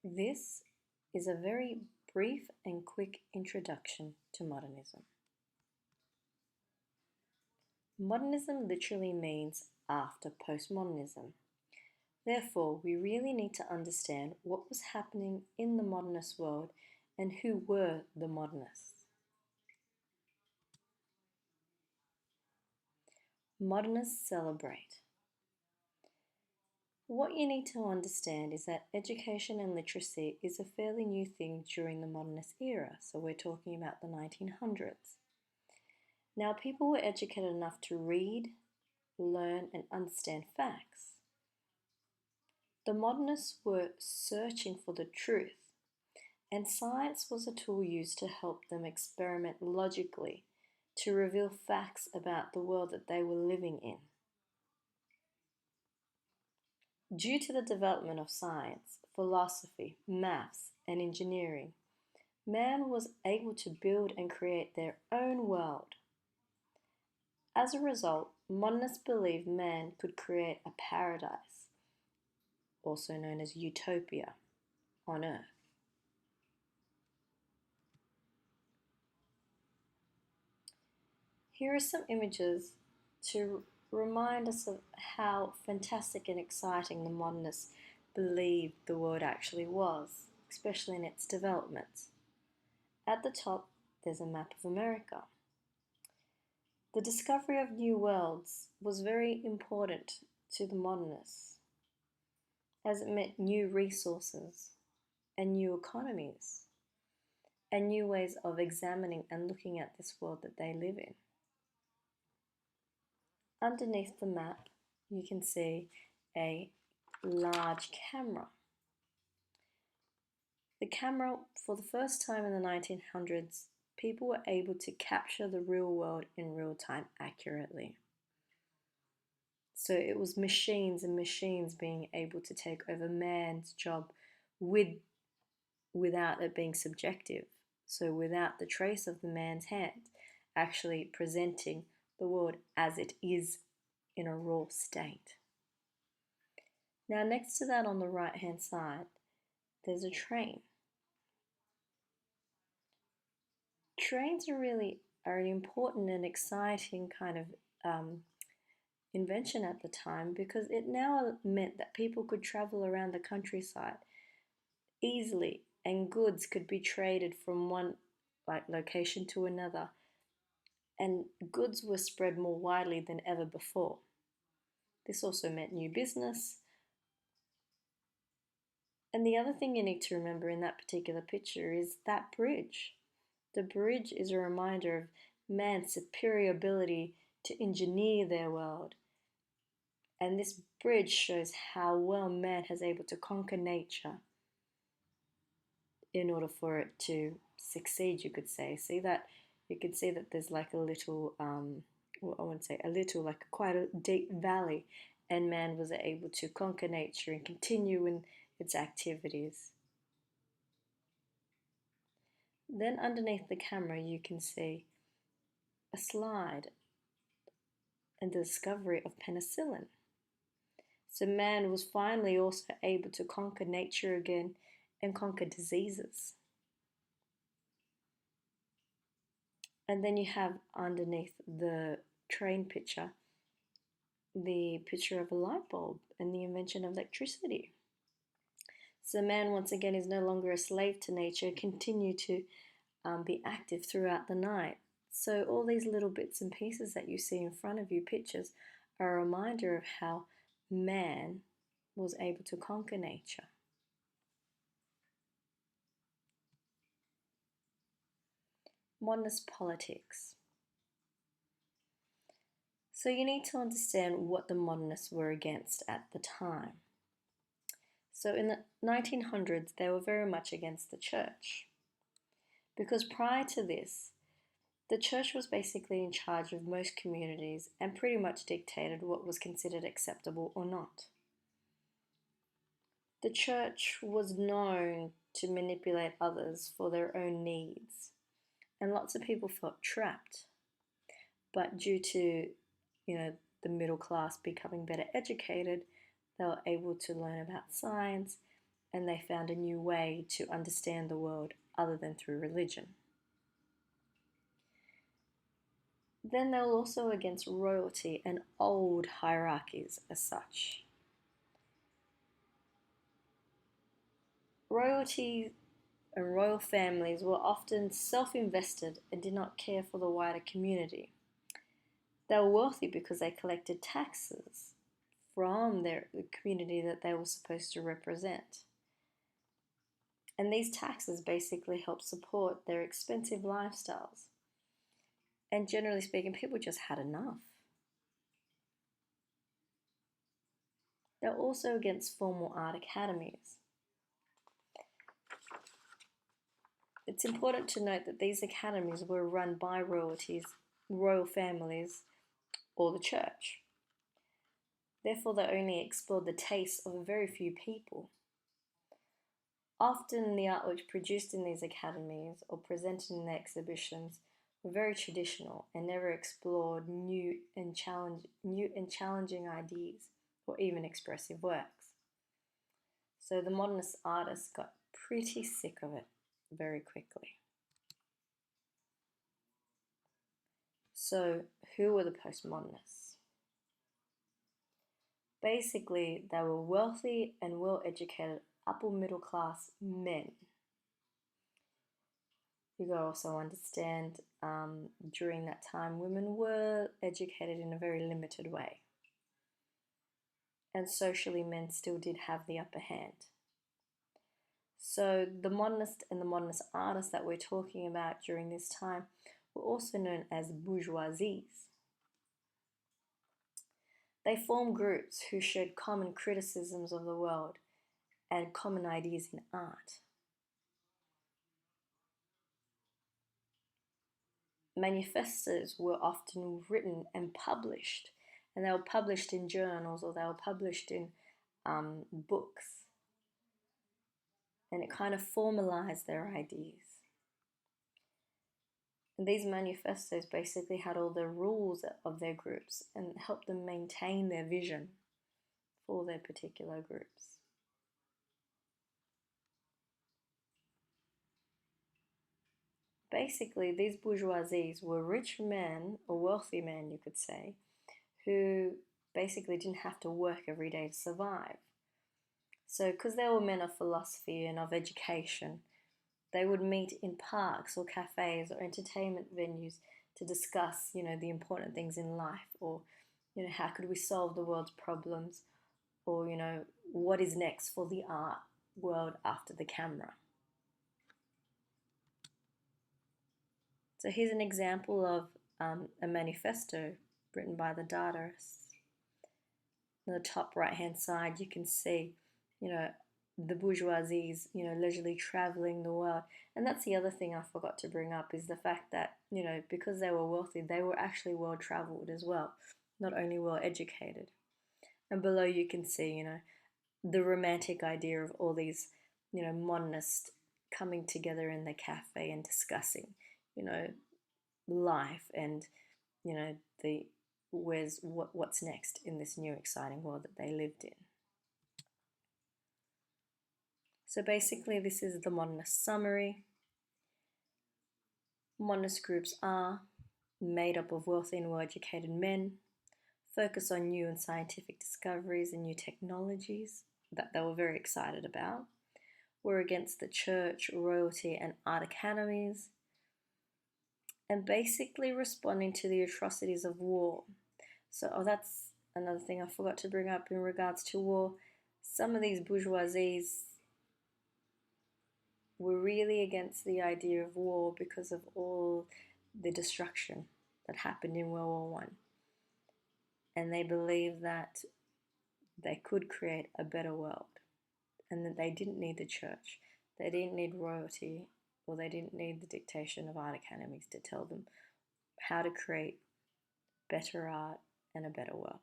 This is a very brief and quick introduction to modernism. Modernism literally means after postmodernism. Therefore, we really need to understand what was happening in the modernist world and who were the modernists. Modernists celebrate. What you need to understand is that education and literacy is a fairly new thing during the modernist era, so we're talking about the 1900s. Now, people were educated enough to read, learn, and understand facts. The modernists were searching for the truth, and science was a tool used to help them experiment logically to reveal facts about the world that they were living in. Due to the development of science, philosophy, maths, and engineering, man was able to build and create their own world. As a result, modernists believed man could create a paradise, also known as utopia, on Earth. Here are some images to remind us of how fantastic and exciting the modernists believed the world actually was, especially in its development. At the top, there's a map of America. The discovery of new worlds was very important to the modernists, as it meant new resources and new economies and new ways of examining and looking at this world that they live in. Underneath the map, you can see a large camera. The camera, for the first time in the 1900s, people were able to capture the real world in real time accurately. So it was machines and machines being able to take over man's job without it being subjective. So without the trace of the man's hand, actually presenting the world as it is in a raw state. Now, next to that on the right hand side, there's a train. Trains are an important and exciting kind of invention at the time because it now meant that people could travel around the countryside easily and goods could be traded from one location to another, and goods were spread more widely than ever before. This also meant new business. And the other thing you need to remember in that particular picture is that bridge. The bridge is a reminder of man's superior ability to engineer their world. And this bridge shows how well man has able to conquer nature in order for it to succeed, you could say. You could see that there's like a little, well, I wouldn't say a little, like quite a deep valley, and man was able to conquer nature and continue in its activities. Then underneath the camera you can see a slide and the discovery of penicillin. So man was finally also able to conquer nature again and conquer diseases. And then you have underneath the train picture the picture of a light bulb and the invention of electricity. So man once again is no longer a slave to nature, continue to be active throughout the night. So all these little bits and pieces that you see in front of you, pictures, are a reminder of how man was able to conquer nature. Modernist politics. So you need to understand what the modernists were against at the time. So in the 1900s, they were very much against the church. Because prior to this, the church was basically in charge of most communities and pretty much dictated what was considered acceptable or not. The church was known to manipulate others for their own needs, and lots of people felt trapped. But due to, the middle class becoming better educated, they were able to learn about science and they found a new way to understand the world other than through religion. Then they were also against royalty and old hierarchies as such. Royalty and royal families were often self-invested and did not care for the wider community. They were wealthy because they collected taxes from the community that they were supposed to represent. And these taxes basically helped support their expensive lifestyles. And generally speaking, people just had enough. They're also against formal art academies. It's important to note that these academies were run by royal families, or the church. Therefore, they only explored the tastes of a very few people. Often the artworks produced in these academies or presented in their exhibitions were very traditional and never explored new and challenging ideas or even expressive works. So the modernist artists got pretty sick of it very quickly. So who were the postmodernists? Basically, they were wealthy and well-educated upper middle class men. You gotta also understand during that time women were educated in a very limited way. And socially men still did have the upper hand. So the modernist and the modernist artists that we're talking about during this time were also known as bourgeoisies. They formed groups who shared common criticisms of the world and common ideas in art. Manifestos were often written and published, and they were published in journals or they were published in books, and it kind of formalized their ideas. And these manifestos basically had all the rules of their groups and helped them maintain their vision for their particular groups. Basically, these bourgeoisies were rich men, or wealthy men, you could say, who basically didn't have to work every day to survive. So, because they were men of philosophy and of education, they would meet in parks or cafes or entertainment venues to discuss, the important things in life, or, how could we solve the world's problems, or, what is next for the art world after the camera. So here's an example of a manifesto written by the Dadaists. On the top right-hand side, you can see, the bourgeoisies, leisurely traveling the world. And that's the other thing I forgot to bring up is the fact that, because they were wealthy, they were actually well-traveled as well, not only well-educated. And below you can see, the romantic idea of all these, modernists coming together in the cafe and discussing, life and, what's next in this new exciting world that they lived in. So basically this is the modernist summary. Modernist groups are made up of wealthy and well-educated men, focus on new and scientific discoveries and new technologies that they were very excited about, were against the church, royalty and art academies, and basically responding to the atrocities of war. So that's another thing I forgot to bring up in regards to war. Some of these bourgeoisies were really against the idea of war because of all the destruction that happened in World War One. And they believed that they could create a better world and that they didn't need the church, they didn't need royalty, or they didn't need the dictation of art academies to tell them how to create better art and a better world.